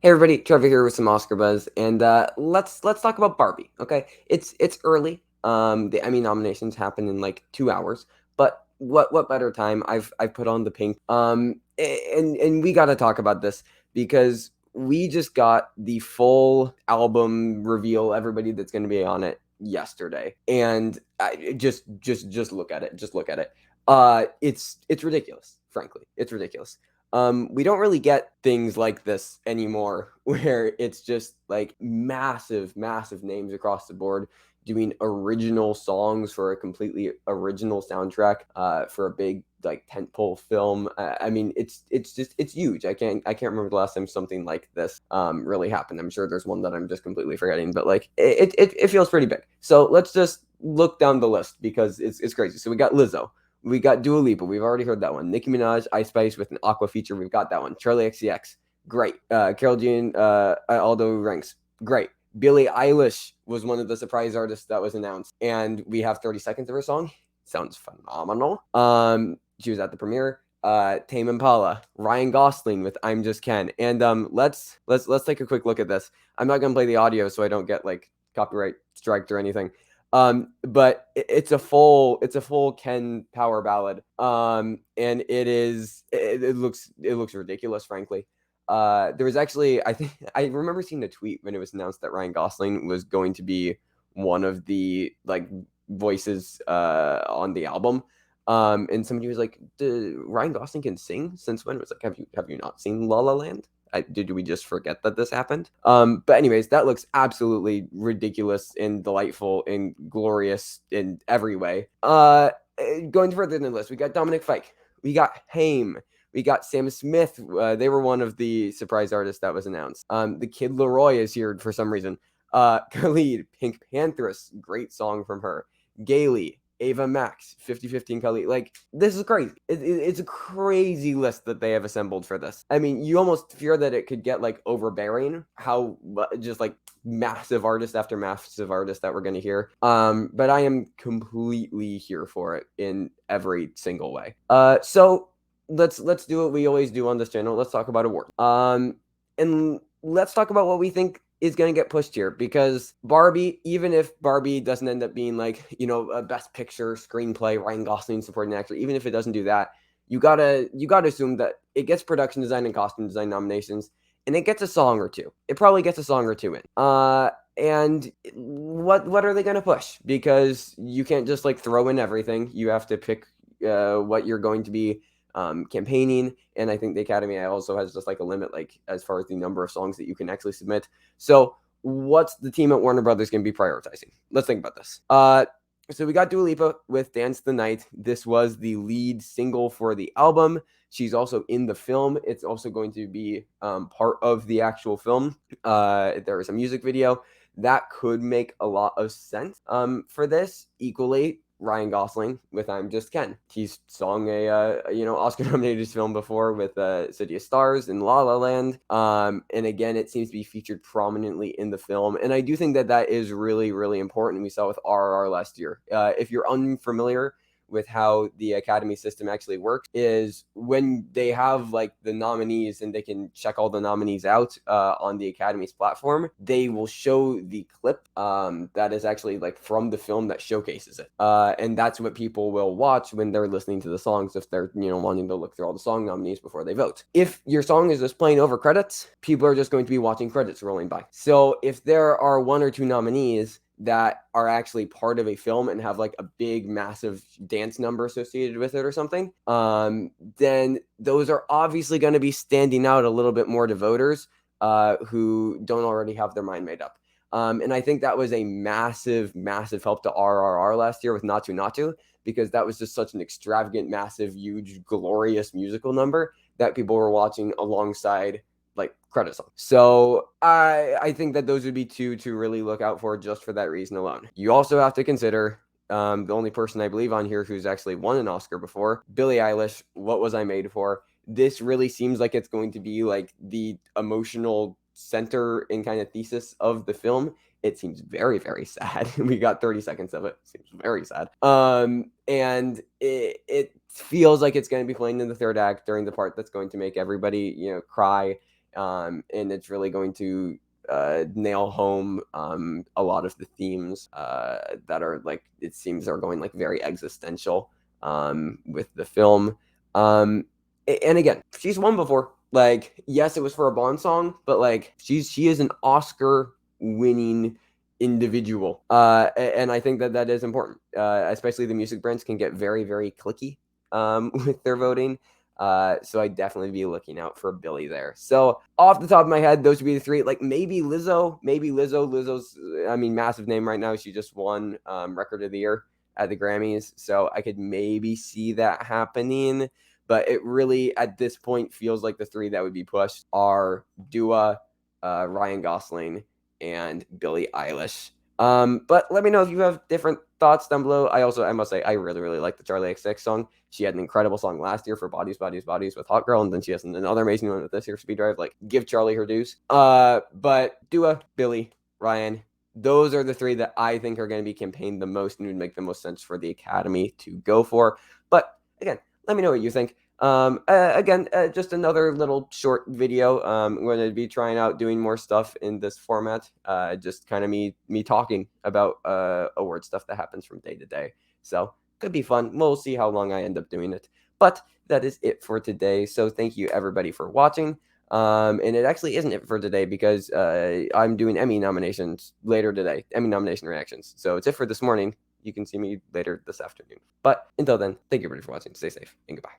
Hey everybody, Trevor here with some Oscar buzz, and let's talk about Barbie. Okay, it's early. The Emmy nominations happen in like 2 hours, but what better time? I've put on the pink. And we got to talk about this because we just got the full album reveal. Everybody that's going to be on it yesterday, and just look at it. Just look at it. It's ridiculous. Frankly, it's ridiculous. We don't really get things like this anymore where it's just like massive names across the board doing original songs for a completely original soundtrack for a big like tentpole film. I mean, it's huge. I can't remember the last time something like this really happened. I'm sure there's one that I'm just completely forgetting, but like it feels pretty big. So let's just look down the list because it's crazy. So we got Lizzo. We got Dua Lipa. We've already heard that one. Nicki Minaj, Ice Spice with an Aqua feature. We've got that one. Charlie XCX. Great. Carol Jean, Aldo Ranks. Great. Billie Eilish was one of the surprise artists that was announced. And we have 30 seconds of her song. Sounds phenomenal. She was at the premiere. Tame Impala, Ryan Gosling with "I'm Just Ken," and let's take a quick look at this. I'm not gonna play the audio so I don't get like copyright striked or anything. But it's a full Ken power ballad. And it looks ridiculous, frankly. There was actually, I think I remember seeing a tweet when it was announced that Ryan Gosling was going to be one of the like voices on the album. And somebody was like, Ryan Gosling can sing since when? It was like, have you not seen La La Land? Did we just forget that this happened? But anyways, that looks absolutely ridiculous and delightful and glorious in every way. Going further in the list, we got Dominic Fike, we got Haim, we got Sam Smith. They were one of the surprise artists that was announced. The Kid Leroy is here for some reason. Khalid, Pink Panthers, great song from her. Gailey, Ava Max, 50-50 Khalid. Like, this is crazy. It's a crazy list that they have assembled for this. I mean, you almost fear that it could get like overbearing how just like massive artist after massive artist that we're going to hear. But I am completely here for it in every single way. So let's do what we always do on this channel. Let's talk about awards. And let's talk about what we think is going to get pushed here, because Barbie, even if Barbie doesn't end up being like, a best picture, screenplay, Ryan Gosling supporting actor, even if it doesn't do that, you gotta assume that it gets production design and costume design nominations, and it gets a song or two. It probably gets a song or two in. And what are they going to push? Because you can't just like throw in everything. You have to pick what you're going to be campaigning, and I think the Academy also has just like a limit, like as far as the number of songs that you can actually submit. So what's the team at Warner Brothers going to be prioritizing? Let's think about this. So we got Dua Lipa with Dance the Night. This was the lead single for the album. She's also in the film. It's also going to be part of the actual film. There is a music video that could make a lot of sense for this. Equally, Ryan Gosling with "I'm Just Ken." He's sung a Oscar-nominated film before with City of Stars and La La Land. And again, it seems to be featured prominently in the film, and I do think that is really, really important. We saw with RRR last year. If you're unfamiliar with how the Academy system actually works, is when they have like the nominees and they can check all the nominees out on the Academy's platform, they will show the clip that is actually like from the film that showcases it, and that's what people will watch when they're listening to the songs, if they're wanting to look through all the song nominees before they vote. If your song is just playing over credits, people are just going to be watching credits rolling by. So if there are one or two nominees that are actually part of a film and have like a big massive dance number associated with it or something, then those are obviously going to be standing out a little bit more to voters who don't already have their mind made up. And I think that was a massive help to RRR last year with Natu Natu, because that was just such an extravagant, massive, huge, glorious musical number that people were watching alongside like credit song. So I think that those would be two to really look out for just for that reason alone. You also have to consider the only person I believe on here who's actually won an Oscar before, Billie Eilish. What Was I Made For? This really seems like it's going to be like the emotional center and kind of thesis of the film. It seems very, very sad. We got 30 seconds of it. Seems very sad. And it feels like it's going to be playing in the third act during the part that's going to make everybody, cry and it's really going to nail home a lot of the themes that are like, it seems are going like very existential with the film. And again, she's won before. Like, yes, it was for a Bond song, but like she is an Oscar winning individual, and I think that that is important. Especially the music brands can get very very cliquey with their voting. So I'd definitely be looking out for Billy there. So off the top of my head, those would be the three. Like maybe Lizzo. Lizzo's, I mean, massive name right now. She just won Record of the Year at the Grammys, so I could maybe see that happening. But it really, at this point, feels like the three that would be pushed are Dua, Ryan Gosling, and Billie Eilish. But let me know if you have different thoughts down below. I must say, I really, really like the Charlie XX song. She had an incredible song last year for Bodies, Bodies, Bodies with Hot Girl, and then she has another amazing one with this year's Speed Drive. Like, give Charlie her dues. But Dua, Billy, Ryan, those are the three that I think are going to be campaigned the most and would make the most sense for the Academy to go for. But again, let me know what you think. Again, just another little short video. I'm going to be trying out doing more stuff in this format. Just kind of me talking about award stuff that happens from day to day. So could be fun. We'll see how long I end up doing it. But that is it for today. So thank you everybody for watching. And it actually isn't it for today because I'm doing Emmy nominations later today. Emmy nomination reactions. So it's it for this morning. You can see me later this afternoon. But until then, thank you everybody for watching. Stay safe and goodbye.